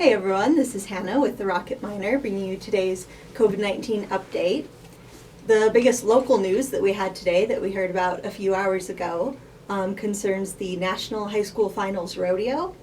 Hey everyone, this is Hannah with the Rocket Miner bringing you today's COVID-19 update. The biggest local news that we had today that we heard about a few hours ago concerns the National High School Finals Rodeo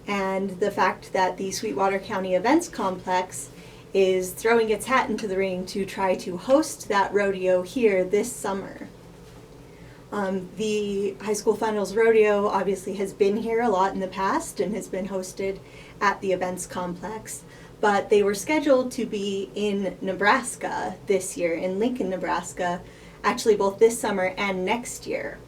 and the fact that the Sweetwater County Events Complex is throwing its hat into the ring to try to host that rodeo here this summer. The High School Finals Rodeo obviously has been here a lot in the past and has been hosted at the events complex, but they were scheduled to be in Nebraska this year, in Lincoln, Nebraska, actually both this summer and next year.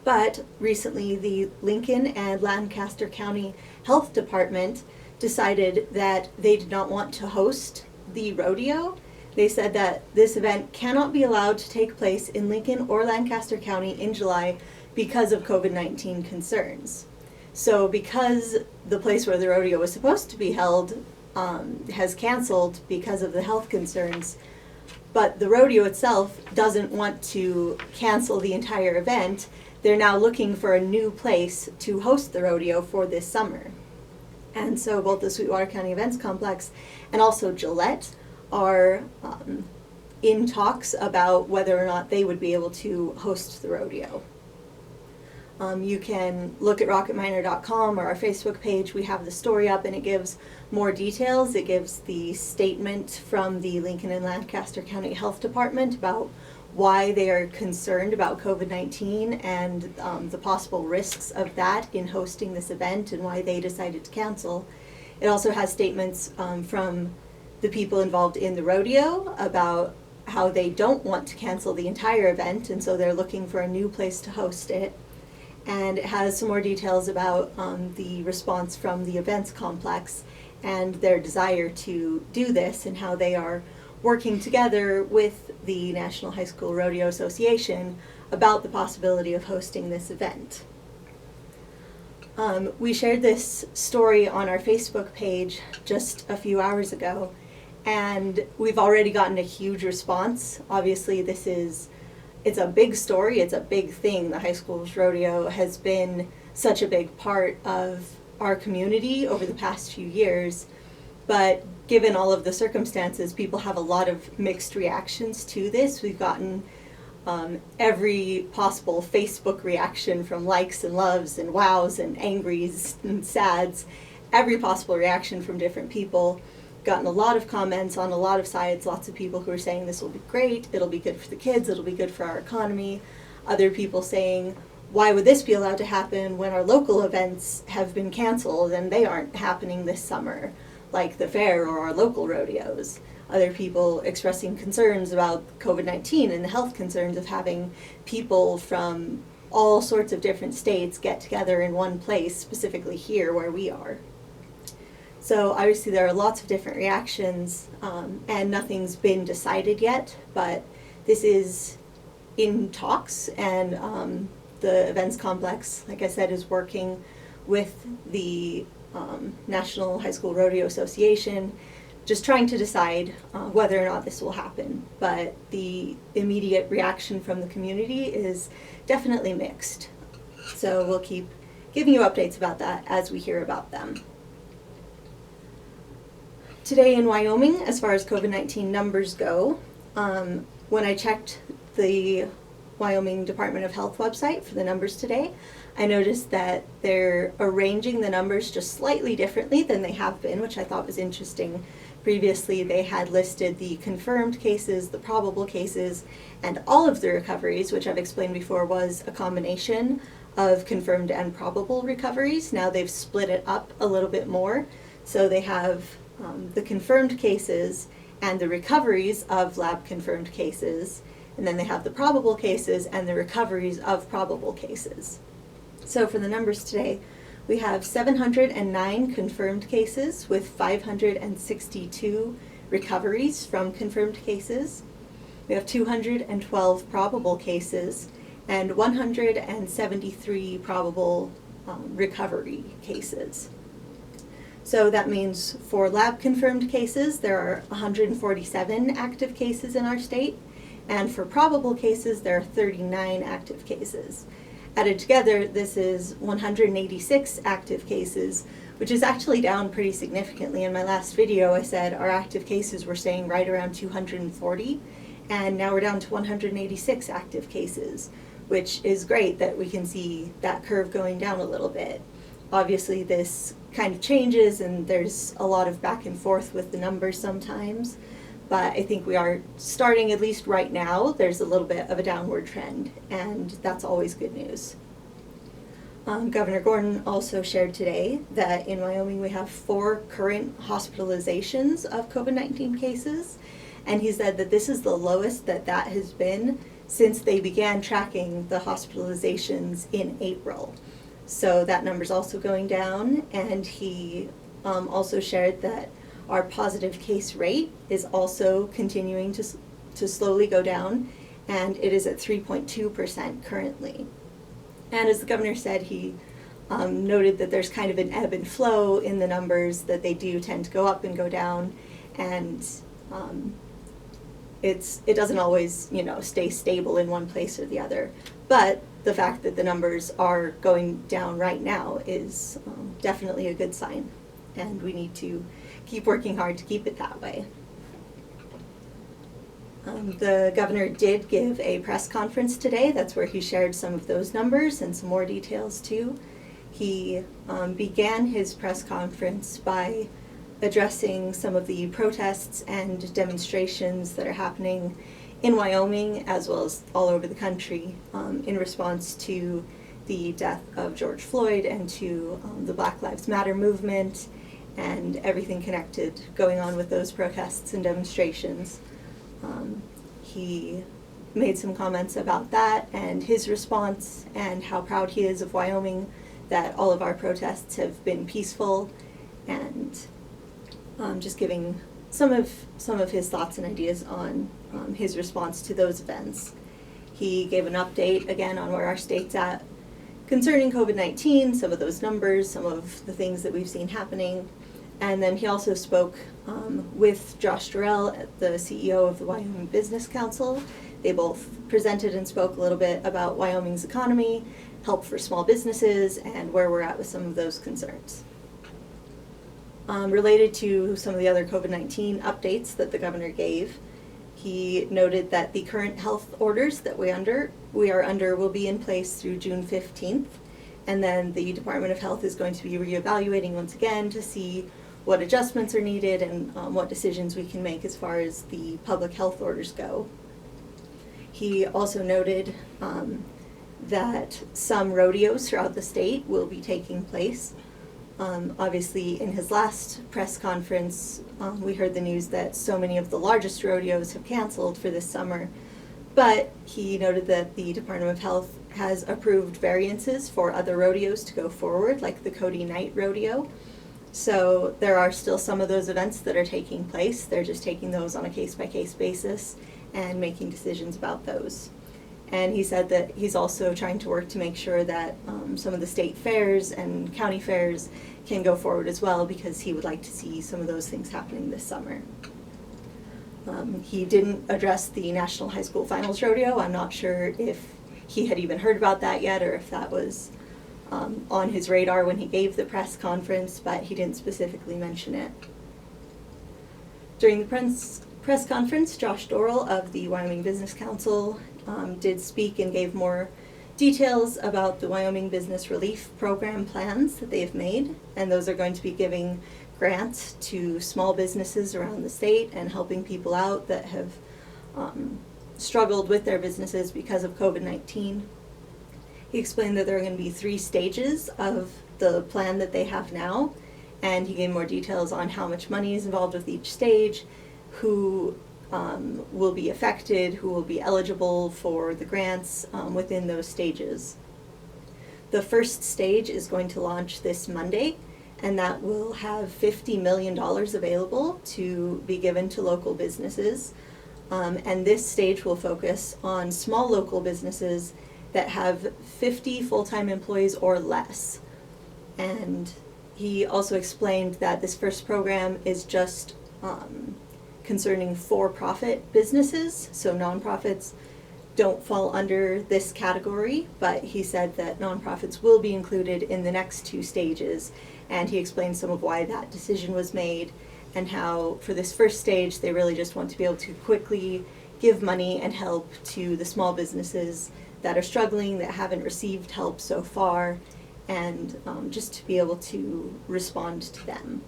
But recently the Lincoln and Lancaster County Health Department decided that they did not want to host the rodeo. They said that this event cannot be allowed to take place in Lincoln or Lancaster County in July because of COVID-19 concerns. So because the place where the rodeo was supposed to be held has canceled because of the health concerns, but the rodeo itself doesn't want to cancel the entire event, they're now looking for a new place to host the rodeo for this summer. And so both the Sweetwater County Events Complex and also Gillette are in talks about whether or not they would be able to host the rodeo. You can look at rocketminer.com or our Facebook page. We have the story up and it gives more details. It gives the statement from the Lincoln and Lancaster County Health Department about why they are concerned about COVID-19 and the possible risks of that in hosting this event and why they decided to cancel. It also has statements from the people involved in the rodeo about how they don't want to cancel the entire event and so they're looking for a new place to host it. And it has some more details about the response from the events complex and their desire to do this and how they are working together with the National High School Rodeo Association about the possibility of hosting this event. We shared this story on our Facebook page just a few hours ago, and we've already gotten a huge response. Obviously, it's a big story, it's a big thing. The high school's rodeo has been such a big part of our community over the past few years, but given all of the circumstances, people have a lot of mixed reactions to this. We've gotten every possible Facebook reaction from likes and loves and wows and angries and sads, every possible reaction from different people. Gotten a lot of comments on a lot of sides, lots of people who are saying this will be great, it'll be good for the kids, it'll be good for our economy. Other people saying, why would this be allowed to happen when our local events have been canceled and they aren't happening this summer, like the fair or our local rodeos. Other people expressing concerns about COVID-19 and the health concerns of having people from all sorts of different states get together in one place, specifically here where we are. So obviously there are lots of different reactions and nothing's been decided yet, but this is in talks and the events complex, like I said, is working with the National High School Rodeo Association, just trying to decide whether or not this will happen. But the immediate reaction from the community is definitely mixed. So we'll keep giving you updates about that as we hear about them. Today in Wyoming, as far as COVID-19 numbers go, when I checked the Wyoming Department of Health website for the numbers today, I noticed that they're arranging the numbers just slightly differently than they have been, which I thought was interesting. Previously, they had listed the confirmed cases, the probable cases, and all of the recoveries, which I've explained before was a combination of confirmed and probable recoveries. Now they've split it up a little bit more, so they have the confirmed cases and the recoveries of lab-confirmed cases, and then they have the probable cases and the recoveries of probable cases. So for the numbers today, we have 709 confirmed cases with 562 recoveries from confirmed cases. We have 212 probable cases and 173 probable recovery cases. So that means for lab-confirmed cases, there are 147 active cases in our state, and for probable cases, there are 39 active cases. Added together, this is 186 active cases which is actually down pretty significantly. In my last video, I said our active cases were staying right around 240, and now we're down to 186 active cases, which is great that we can see that curve going down a little bit. Obviously, this kind of changes, and there's a lot of back and forth with the numbers sometimes, but I think we are starting, at least right now, there's a little bit of a downward trend, and that's always good news. Governor Gordon also shared today that in Wyoming we have 4 current hospitalizations of COVID-19 cases, and he said that this is the lowest that has been since they began tracking the hospitalizations in April. So that number's also going down, and he also shared that our positive case rate is also continuing to slowly go down, and it is at 3.2% currently. And as the governor said, he noted that there's kind of an ebb and flow in the numbers, that they do tend to go up and go down, and it doesn't always, stay stable in one place or the other. But the fact that the numbers are going down right now is definitely a good sign, and we need to keep working hard to keep it that way. The governor did give a press conference today. That's where he shared some of those numbers and some more details too. He began his press conference by addressing some of the protests and demonstrations that are happening in Wyoming as well as all over the country in response to the death of George Floyd and to the Black Lives Matter movement and everything connected going on with those protests and demonstrations. He made some comments about that and his response and how proud he is of Wyoming, that all of our protests have been peaceful, and just giving some of his thoughts and ideas on his response to those events. He gave an update again on where our state's at concerning COVID-19, some of those numbers, some of the things that we've seen happening. And then he also spoke with Josh Dorrell, the CEO of the Wyoming Business Council. They both presented and spoke a little bit about Wyoming's economy, help for small businesses, and where we're at with some of those concerns. Related to some of the other COVID-19 updates that the governor gave, he noted that the current health orders that we are under will be in place through June 15th, and then the Department of Health is going to be reevaluating once again to see what adjustments are needed and what decisions we can make as far as the public health orders go. He also noted that some rodeos throughout the state will be taking place. Obviously, in his last press conference, we heard the news that so many of the largest rodeos have canceled for this summer, but he noted that the Department of Health has approved variances for other rodeos to go forward, like the Cody Night Rodeo. So there are still some of those events that are taking place. They're just taking those on a case-by-case basis and making decisions about those. And he said that he's also trying to work to make sure that some of the state fairs and county fairs can go forward as well, because he would like to see some of those things happening this summer. He didn't address the National High School Finals Rodeo. I'm not sure if he had even heard about that yet or if that was on his radar when he gave the press conference, but he didn't specifically mention it. During the press conference, Josh Dorrell of the Wyoming Business Council did speak and gave more details about the Wyoming Business Relief Program plans that they've made, and those are going to be giving grants to small businesses around the state and helping people out that have struggled with their businesses because of COVID-19. He explained that there are going to be 3 stages of the plan that they have now, and he gave more details on how much money is involved with each stage, who will be affected, who will be eligible for the grants within those stages. The first stage is going to launch this Monday, and that will have $50 million available to be given to local businesses. And this stage will focus on small local businesses that have 50 full-time employees or less. And he also explained that this first program is just concerning for-profit businesses, so nonprofits don't fall under this category, but he said that nonprofits will be included in the next 2 stages, and he explained some of why that decision was made and how for this first stage they really just want to be able to quickly give money and help to the small businesses that are struggling, that haven't received help so far, and just to be able to respond to them.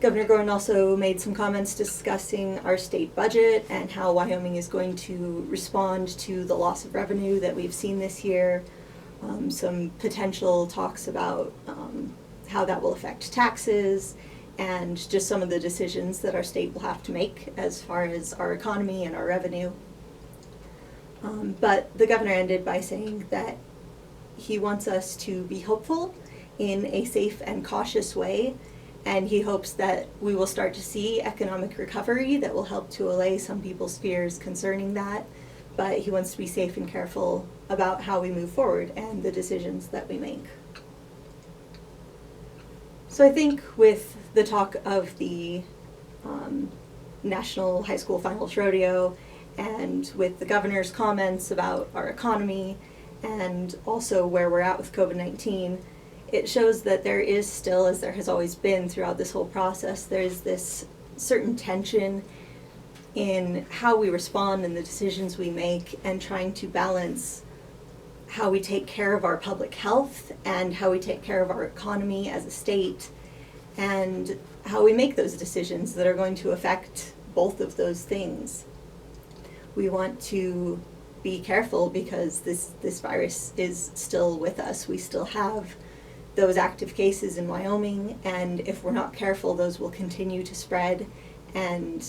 Governor Gordon also made some comments discussing our state budget and how Wyoming is going to respond to the loss of revenue that we've seen this year. Some potential talks about how that will affect taxes and just some of the decisions that our state will have to make as far as our economy and our revenue. But the governor ended by saying that he wants us to be hopeful in a safe and cautious way, and he hopes that we will start to see economic recovery that will help to allay some people's fears concerning that, but he wants to be safe and careful about how we move forward and the decisions that we make. So I think with the talk of the National High School Finals Rodeo, and with the governor's comments about our economy and also where we're at with COVID-19, it shows that there is still, as there has always been throughout this whole process, there's this certain tension in how we respond and the decisions we make, and trying to balance how we take care of our public health and how we take care of our economy as a state, and how we make those decisions that are going to affect both of those things. We want to be careful because this virus is still with us. We still have those active cases in Wyoming, and if we're not careful, those will continue to spread, and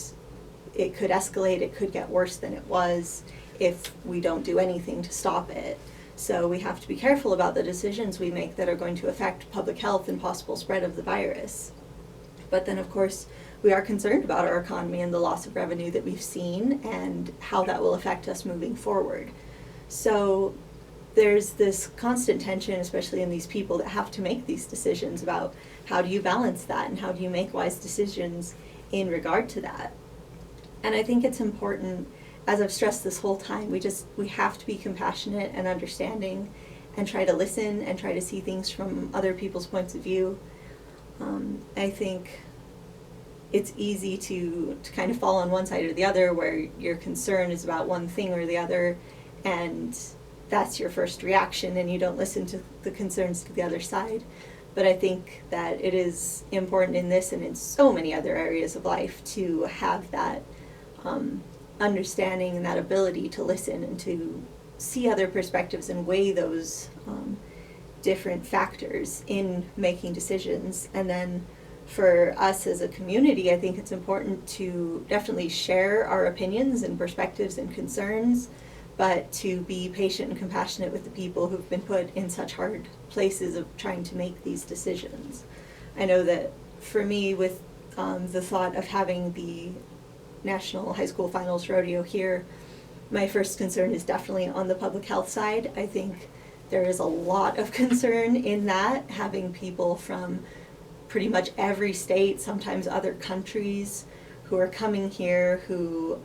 it could escalate, it could get worse than it was if we don't do anything to stop it. So we have to be careful about the decisions we make that are going to affect public health and possible spread of the virus. But then, of course, we are concerned about our economy and the loss of revenue that we've seen and how that will affect us moving forward. So there's this constant tension, especially in these people that have to make these decisions about how do you balance that and how do you make wise decisions in regard to that. And I think it's important, as I've stressed this whole time, we have to be compassionate and understanding and try to listen and try to see things from other people's points of view. I think it's easy to kind of fall on one side or the other, where your concern is about one thing or the other, and that's your first reaction, and you don't listen to the concerns to the other side. But I think that it is important in this and in so many other areas of life to have that understanding and that ability to listen and to see other perspectives and weigh those different factors in making decisions. And then for us as a community, I think it's important to definitely share our opinions and perspectives and concerns, but to be patient and compassionate with the people who've been put in such hard places of trying to make these decisions. I know that for me, with the thought of having the National High School Finals Rodeo here, my first concern is definitely on the public health side. I think there is a lot of concern in that, having people from pretty much every state, sometimes other countries, who are coming here, who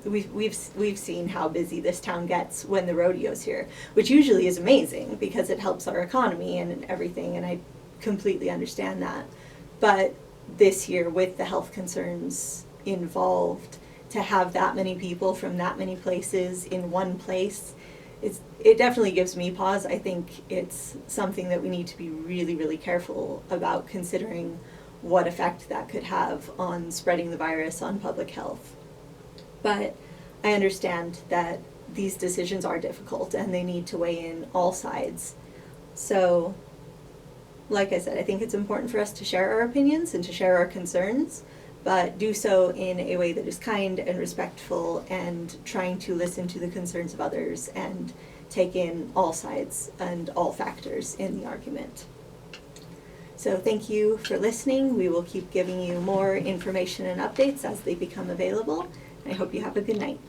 we've seen how busy this town gets when the rodeo's here, which usually is amazing because it helps our economy and everything, and I completely understand that. But this year, with the health concerns involved, to have that many people from that many places in one place, it definitely gives me pause. I think it's something that we need to be really, really careful about, considering what effect that could have on spreading the virus, on public health. But I understand that these decisions are difficult and they need to weigh in all sides. So, like I said, I think it's important for us to share our opinions and to share our concerns, but do so in a way that is kind and respectful, and trying to listen to the concerns of others and take in all sides and all factors in the argument. So thank you for listening. We will keep giving you more information and updates as they become available. I hope you have a good night.